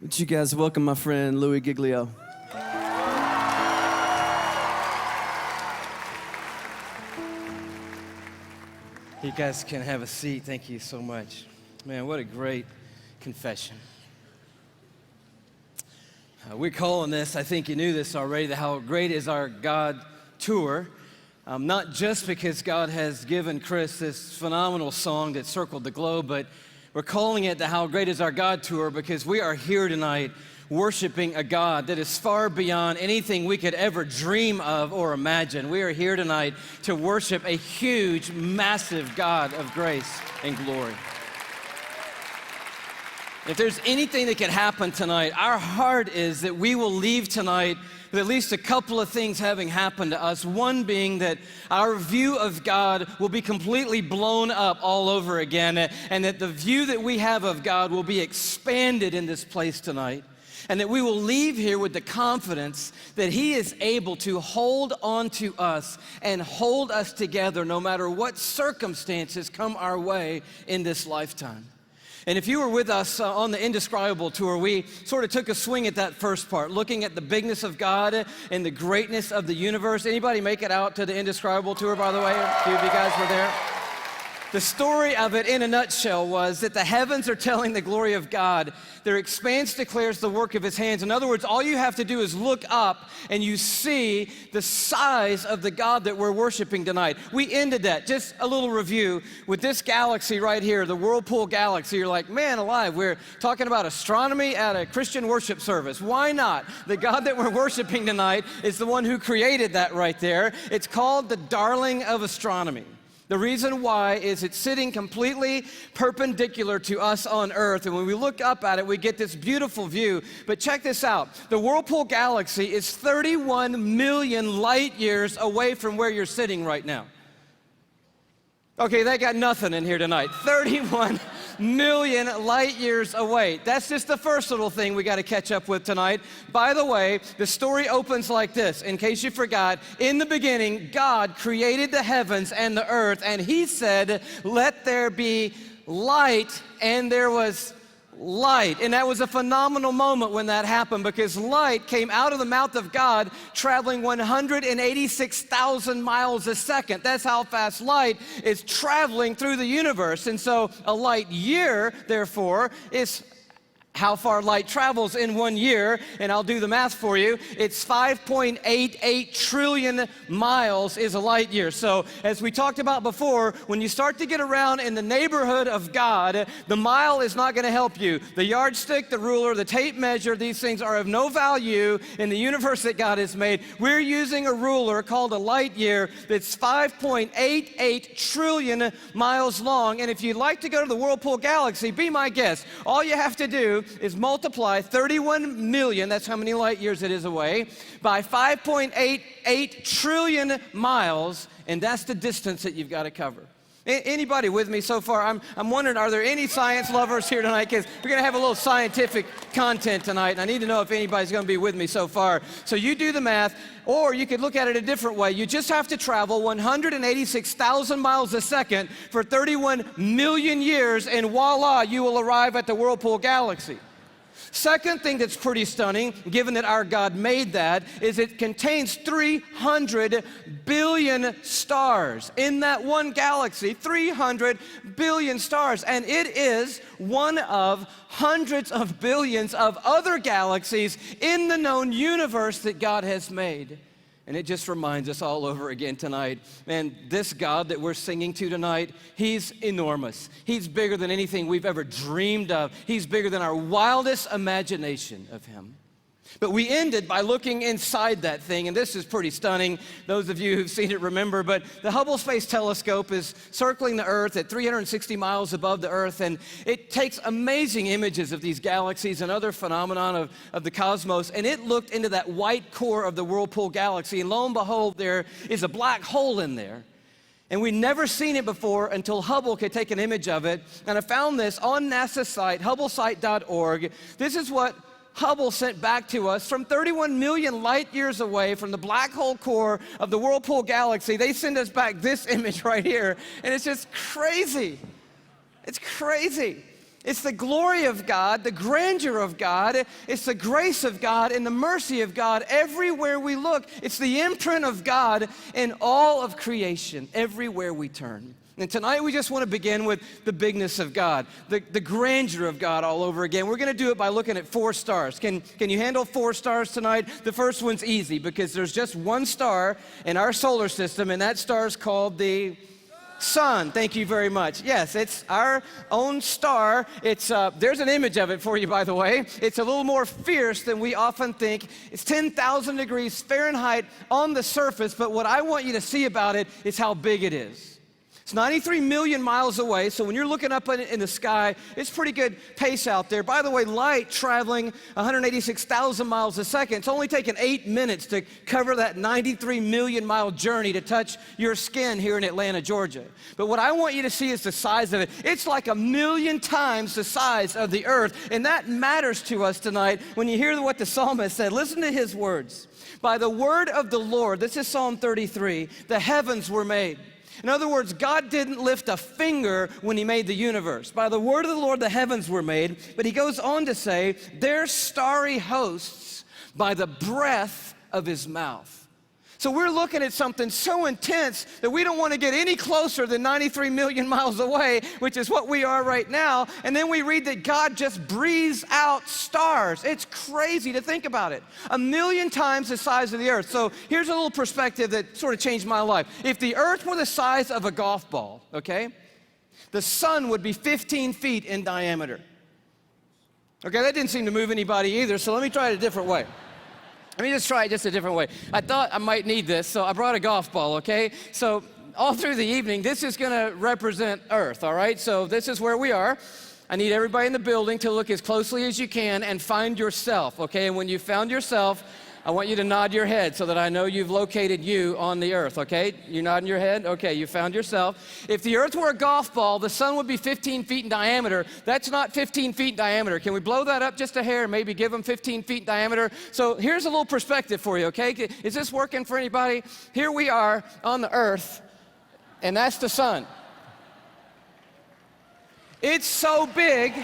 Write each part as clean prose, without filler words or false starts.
Would you guys welcome my friend Louis Giglio? You guys can have a seat. Thank you so much. Man, what a great confession. We're calling this, I think you knew this already, the How Great Is Our God Tour. Not just because God has given Chris this phenomenal song that circled the globe, but we're calling it the How Great Is Our God Tour because we are here tonight worshiping a God that is far beyond anything we could ever dream of or imagine. We are here tonight to worship a huge, massive God of grace and glory. If there's anything that could happen tonight, our heart is that we will leave tonight with at least a couple of things having happened to us. One being that our view of God will be completely blown up all over again, and that the view that we have of God will be expanded in this place tonight. And that we will leave here with the confidence that He is able to hold on to us and hold us together no matter what circumstances come our way in this lifetime. And if you were with us on the Indescribable Tour, we sort of took a swing at that first part, looking at the bigness of God and the greatness of the universe. Anybody make it out to the Indescribable Tour, by the way? A few of you guys were there. The story of it in a nutshell was that the heavens are telling the glory of God. Their expanse declares the work of His hands. In other words, all you have to do is look up and you see the size of the God that we're worshiping tonight. We ended that, just a little review, with this galaxy right here, the Whirlpool Galaxy. You're like, man alive, we're talking about astronomy at a Christian worship service. Why not? The God that we're worshiping tonight is the one who created that right there. It's called the darling of astronomy. The reason why is it's sitting completely perpendicular to us on Earth, and when we look up at it, we get this beautiful view. But check this out. The Whirlpool Galaxy is 31 million light years away from where you're sitting right now. Okay, they got nothing in here tonight. 31 million light years away. That's just the first little thing we got to catch up with tonight. By the way, the story opens like this, in case you forgot. In the beginning, God created the heavens and the earth, and He said, "Let there be light," and there was light. And that was a phenomenal moment when that happened, because light came out of the mouth of God traveling 186,000 miles a second. That's how fast light is traveling through the universe. And so a light year, therefore, is how far light travels in 1 year, and I'll do the math for you. It's 5.88 trillion miles is a light year. So as we talked about before, when you start to get around in the neighborhood of God, the mile is not going to help you. The yardstick, the ruler, the tape measure, these things are of no value in the universe that God has made. We're using a ruler called a light year that's 5.88 trillion miles long. And if you'd like to go to the Whirlpool Galaxy, be my guest. All you have to do is multiply 31 million, that's how many light years it is away, by 5.88 trillion miles, and that's the distance that you've got to cover. Anybody with me so far? I'm wondering, are there any science lovers here tonight? Because we're going to have a little scientific content tonight, and I need to know if anybody's going to be with me so far. So you do the math, or you could look at it a different way. You just have to travel 186,000 miles a second for 31 million years, and voila, you will arrive at the Whirlpool Galaxy. Second thing that's pretty stunning, given that our God made that, is it contains 300 billion stars. In that one galaxy, 300 billion stars. And it is one of hundreds of billions of other galaxies in the known universe that God has made. And it just reminds us all over again tonight, man, this God that we're singing to tonight, He's enormous. He's bigger than anything we've ever dreamed of. He's bigger than our wildest imagination of Him. But we ended by looking inside that thing, and this is pretty stunning. Those of you who've seen it remember, but the Hubble Space Telescope is circling the Earth at 360 miles above the Earth, and it takes amazing images of these galaxies and other phenomenon of the cosmos, and it looked into that white core of the Whirlpool Galaxy, and lo and behold, there is a black hole in there. And we'd never seen it before until Hubble could take an image of it, and I found this on NASA's site, hubblesite.org. This is what Hubble sent back to us from 31 million light years away from the black hole core of the Whirlpool Galaxy. They send us back this image right here, and it's just crazy. It's crazy. It's the glory of God, the grandeur of God. It's the grace of God and the mercy of God everywhere we look. It's the imprint of God in all of creation, everywhere we turn. And tonight we just want to begin with the bigness of God, the grandeur of God all over again. We're going to do it by looking at 4 stars. Can you handle 4 stars tonight? The first one's easy because there's just one star in our solar system, and that star is called the sun. Thank you very much. Yes, it's our own star. There's an image of it for you, by the way. It's a little more fierce than we often think. It's 10,000 degrees Fahrenheit on the surface, but what I want you to see about it is how big it is. It's 93 million miles away, so when you're looking up in the sky, it's pretty good pace out there. By the way, light traveling 186,000 miles a second, it's only taken 8 minutes to cover that 93 million mile journey to touch your skin here in Atlanta, Georgia. But what I want you to see is the size of it. It's like 1,000,000 times the size of the earth, and that matters to us tonight when you hear what the psalmist said. Listen to his words. By the word of the Lord, this is Psalm 33, the heavens were made. In other words, God didn't lift a finger when he made the universe. By the word of the Lord, the heavens were made. But he goes on to say, their starry hosts by the breath of his mouth. So we're looking at something so intense that we don't want to get any closer than 93 million miles away, which is what we are right now. And then we read that God just breathes out stars. It's crazy to think about it. 1,000,000 times the size of the earth. So here's a little perspective that sort of changed my life. If the earth were the size of a golf ball, okay, the sun would be 15 feet in diameter. Okay, that didn't seem to move anybody either, so let me try it a different way. Let me just try it just a different way. I thought I might need this, so I brought a golf ball, okay? So all through the evening, this is gonna represent Earth, all right? So this is where we are. I need everybody in the building to look as closely as you can and find yourself, okay? And when you found yourself, I want you to nod your head so that I know you've located you on the earth, okay? You nodding your head? Okay, you found yourself. If the earth were a golf ball, the sun would be 15 feet in diameter. That's not 15 feet in diameter. Can we blow that up just a hair, maybe give them 15 feet in diameter? So here's a little perspective for you, okay? Is this working for anybody? Here we are on the earth, and that's the sun. It's so big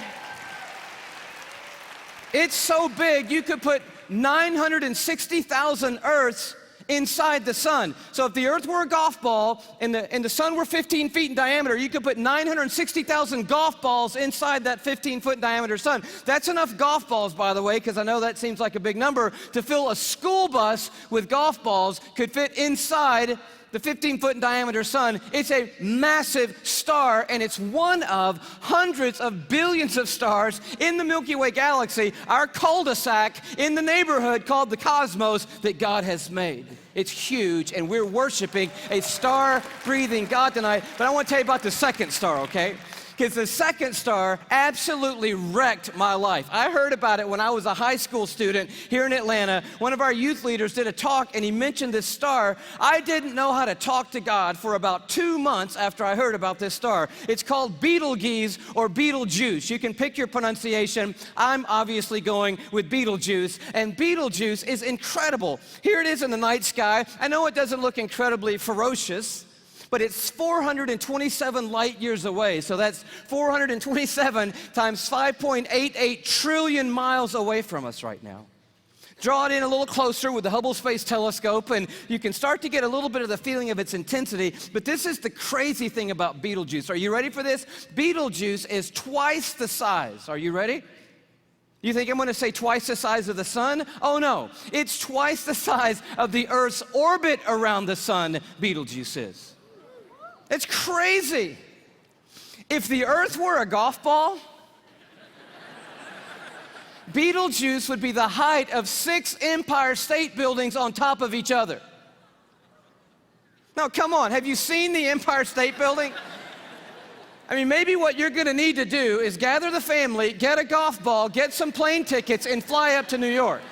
you could put 960,000 Earths inside the sun. So if the earth were a golf ball and the sun were 15 feet in diameter, you could put 960,000 golf balls inside that 15-foot diameter sun. That's enough golf balls, by the way, because I know that seems like a big number, to fill a school bus with golf balls could fit inside the 15-foot in diameter sun. It's a massive star, and it's one of hundreds of billions of stars in the Milky Way galaxy, our cul-de-sac in the neighborhood called the cosmos that God has made. It's huge, and we're worshiping a star-breathing God tonight. But I want to tell you about the second star, okay? Because the second star absolutely wrecked my life. I heard about it when I was a high school student here in Atlanta. One of our youth leaders did a talk, and he mentioned this star. I didn't know how to talk to God for about 2 months after I heard about this star. It's called Betelgeuse or Betelgeuse. You can pick your pronunciation. I'm obviously going with Betelgeuse, and Betelgeuse is incredible. Here it is in the night sky. I know it doesn't look incredibly ferocious, but it's 427 light years away. So that's 427 times 5.88 trillion miles away from us right now. Draw it in a little closer with the Hubble Space Telescope, and you can start to get a little bit of the feeling of its intensity. But this is the crazy thing about Betelgeuse. Are you ready for this? Betelgeuse is twice the size. Are you ready? You think I'm going to say twice the size of the sun? Oh no, it's twice the size of the Earth's orbit around the sun, Betelgeuse is. It's crazy. If the earth were a golf ball, Betelgeuse would be the height of 6 Empire State Buildings on top of each other. Now, come on, have you seen the Empire State Building? I mean, maybe what you're gonna need to do is gather the family, get a golf ball, get some plane tickets, and fly up to New York.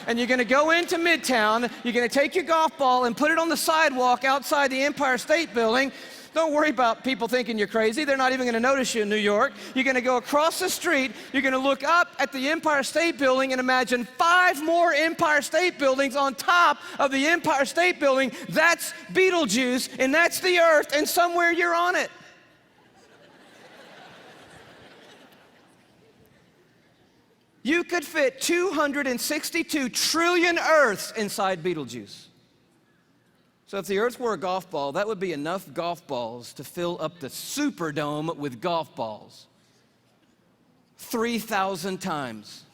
And you're gonna go into Midtown, you're gonna take your golf ball and put it on the sidewalk outside the Empire State Building. Don't worry about people thinking you're crazy. They're not even gonna notice you in New York. You're gonna go across the street, you're gonna look up at the Empire State Building and imagine 5 more Empire State Buildings on top of the Empire State Building. That's Betelgeuse, and that's the earth, and somewhere you're on it. You could fit 262 trillion Earths inside Betelgeuse. So if the Earth were a golf ball, that would be enough golf balls to fill up the Superdome with golf balls. 3,000 times.